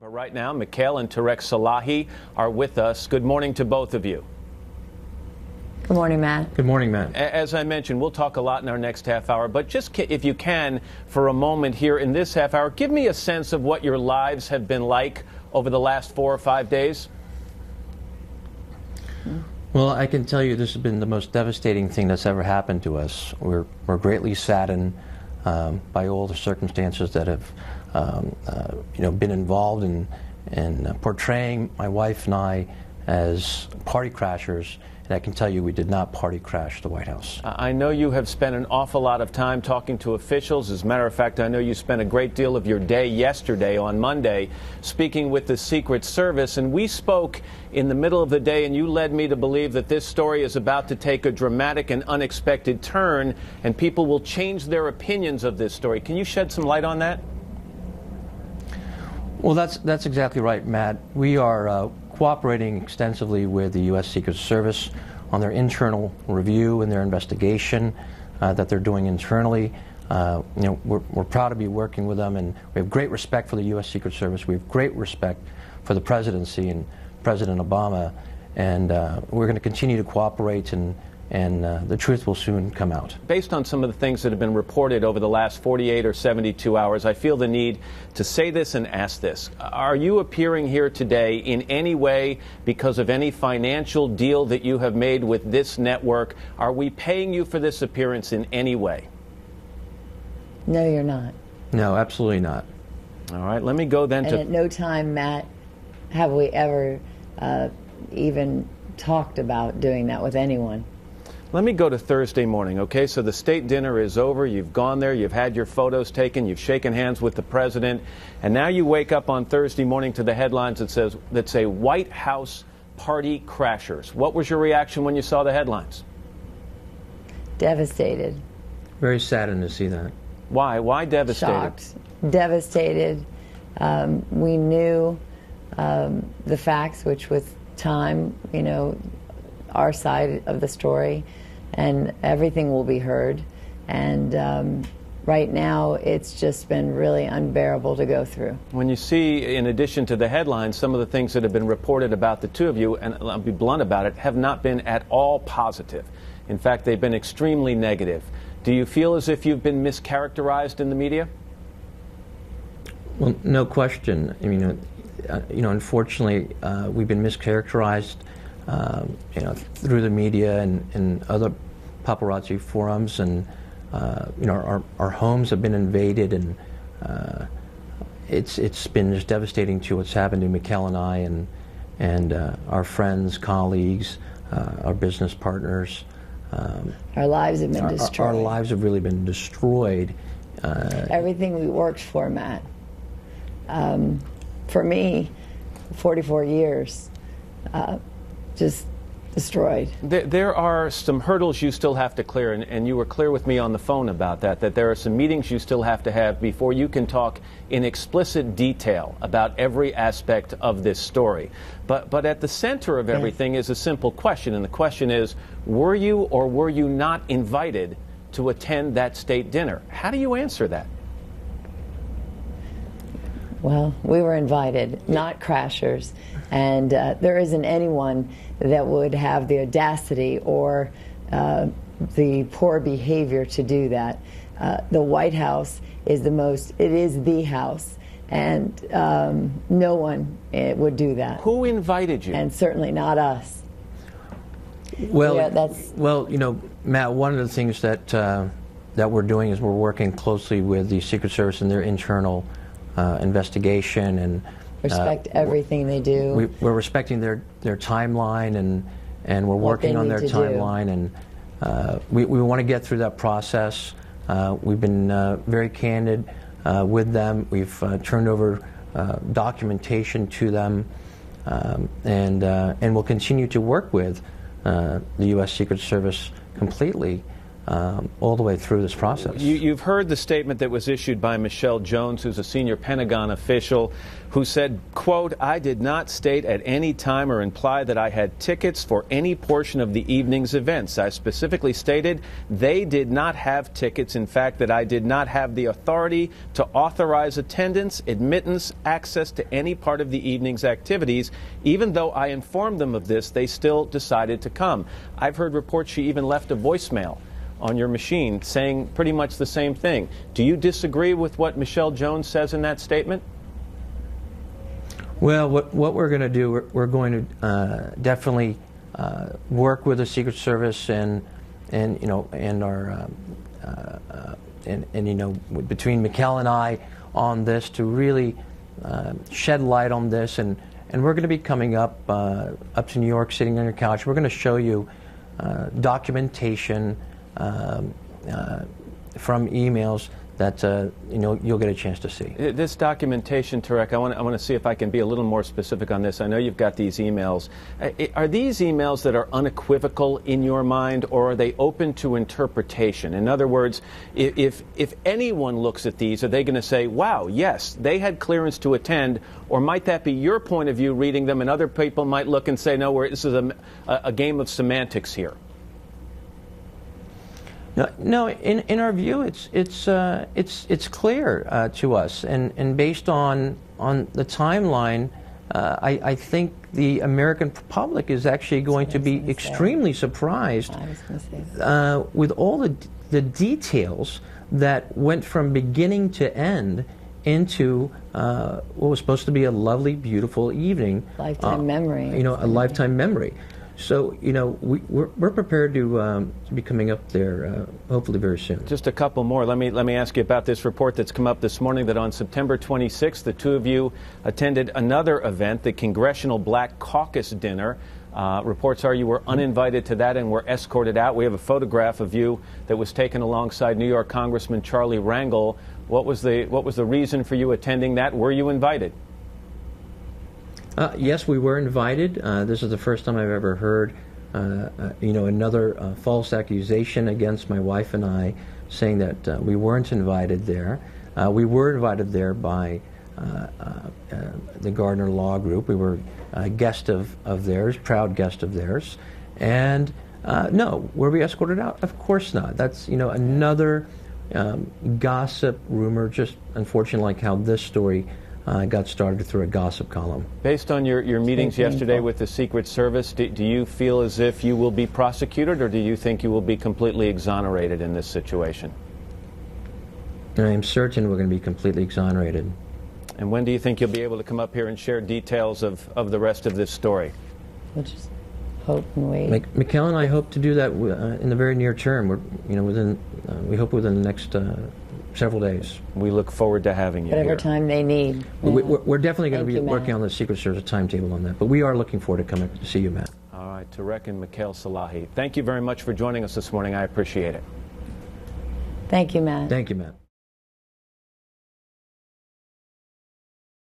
But right now, Michaele and Tareq Salahi are with us. Good morning to both of you. Good morning, Matt. Good morning, Matt. As I mentioned, we'll talk a lot in our next half hour, but just if you can, for a moment here in this half hour, give me a sense of what your lives have been like over the last 4 or 5 days. Well, I can tell you this has been the most devastating thing that's ever happened to us. We're greatly saddened by all the circumstances that have been involved in portraying my wife and I as party crashers. And I can tell you we did not party crash the White House. I know you have spent an awful lot of time talking to officials. As a matter of fact, I know you spent a great deal of your day yesterday on Monday speaking with the Secret Service. And we spoke in the middle of the day, and you led me to believe that this story is about to take a dramatic and unexpected turn, and people will change their opinions of this story. Can you shed some light on that? Well, that's exactly right, Matt. We are cooperating extensively with the U.S. Secret Service on their internal review and their investigation that they're doing internally. We're proud to be working with them, and we have great respect for the U.S. Secret Service. We have great respect for the presidency and President Obama, and we're going to continue to cooperate, and the truth will soon come out. Based on some of the things that have been reported over the last 48 or 72 hours, I feel the need to say this and ask this. Are you appearing here today in any way because of any financial deal that you have made with this network? Are we paying you for this appearance in any way? No, you're not. No, absolutely not. All right, let me go then and at no time, Matt, have we ever even talked about doing that with anyone. Let me go to Thursday morning, okay? So the state dinner is over. You've gone there. You've had your photos taken. You've shaken hands with the president. And now you wake up on Thursday morning to the headlines that say White House party crashers. What was your reaction when you saw the headlines? Devastated. Very saddened to see that. Why? Why devastated? Shocked. Devastated. We knew the facts, which was time, our side of the story, and everything will be heard. And right now, it's just been really unbearable to go through. When you see, in addition to the headlines, some of the things that have been reported about the two of you, and I'll be blunt about it, have not been at all positive. In fact, they've been extremely negative. Do you feel as if you've been mischaracterized in the media? Well, no question. I mean, unfortunately, we've been mischaracterized through the media and other paparazzi forums, and our homes have been invaded, and it's been just devastating to what's happened to Michaele and I and our friends, colleagues, our business partners. Our lives have been destroyed. Our lives have really been destroyed. Everything we worked for, Matt. For me, 44 years. Just destroyed. There are some hurdles you still have to clear, and you were clear with me on the phone about that there are some meetings you still have to have before you can talk in explicit detail about every aspect of this story. But at the center of everything is a simple question, and the question is, were you or were you not invited to attend that state dinner? How do you answer that? Well, we were invited, not crashers, and there isn't anyone that would have the audacity or the poor behavior to do that. The White House is the house, and no one would do that. Who invited you? And certainly not us. Well, Matt, one of the things that we're doing is we're working closely with the Secret Service and their internal investigation, and respect everything they do. We're respecting their timeline, and we're working on their timeline, and we want to get through that process. We've been very candid with them. We've turned over documentation to them, and we'll continue to work with the U.S. Secret Service completely all the way through this process. You've heard the statement that was issued by Michelle Jones, who's a senior Pentagon official, who said, quote, "I did not state at any time or imply that I had tickets for any portion of the evening's events. I specifically stated they did not have tickets. In fact, that I did not have the authority to authorize attendance, admittance, access to any part of the evening's activities. Even though I informed them of this, they still decided to come." I've heard reports she even left a voicemail on your machine saying pretty much the same thing. Do you disagree with what Michelle Jones says in that statement? Well, what we're going to do, we're going to definitely work with the Secret Service and our between Michaele and I on this to really shed light on this, and we're going to be coming up to New York, sitting on your couch. We're going to show you documentation from emails that you'll get a chance to see. This documentation, Tareq, I want to see if I can be a little more specific on this. I know you've got these emails. Are these emails that are unequivocal in your mind, or are they open to interpretation? In other words, if anyone looks at these, are they going to say, wow, yes, they had clearance to attend, or might that be your point of view reading them, and other people might look and say, no, this is a game of semantics here? No. In our view, it's clear to us, and based on the timeline, I think the American public is actually going to be extremely surprised with all the details that went from beginning to end into what was supposed to be a lovely, beautiful evening. Lifetime memory. A lifetime memory. So, we're prepared to be coming up there hopefully very soon. Just a couple more. Let me ask you about this report that's come up this morning that on September 26th, the two of you attended another event, the Congressional Black Caucus Dinner. Reports are you were uninvited to that and were escorted out. We have a photograph of you that was taken alongside New York Congressman Charlie Rangel. What was the reason for you attending that? Were you invited? Yes, we were invited. This is the first time I've ever heard, another false accusation against my wife and I, saying that we weren't invited there. We were invited there by the Gardner Law Group. We were a guest of theirs, proud guest of theirs. And no, were we escorted out? Of course not. That's another gossip rumor. Just unfortunately, like how this story got started through a gossip column. Based on your meetings yesterday with the Secret Service, do you feel as if you will be prosecuted, or do you think you will be completely exonerated in this situation? I am certain we're going to be completely exonerated. And when do you think you'll be able to come up here and share details of the rest of this story? We'll just hope and wait. Michaele and I hope to do that in the very near term. We hope within the next several days. We look forward to having you Whatever here. time they need. We're definitely going to be working Matt. on the Secret Service timetable on that, but we are looking forward to coming to see you, Matt. All right, Tareq and Michaele Salahi, thank you very much for joining us this morning. I appreciate it. Thank you, Matt. Thank you, Matt.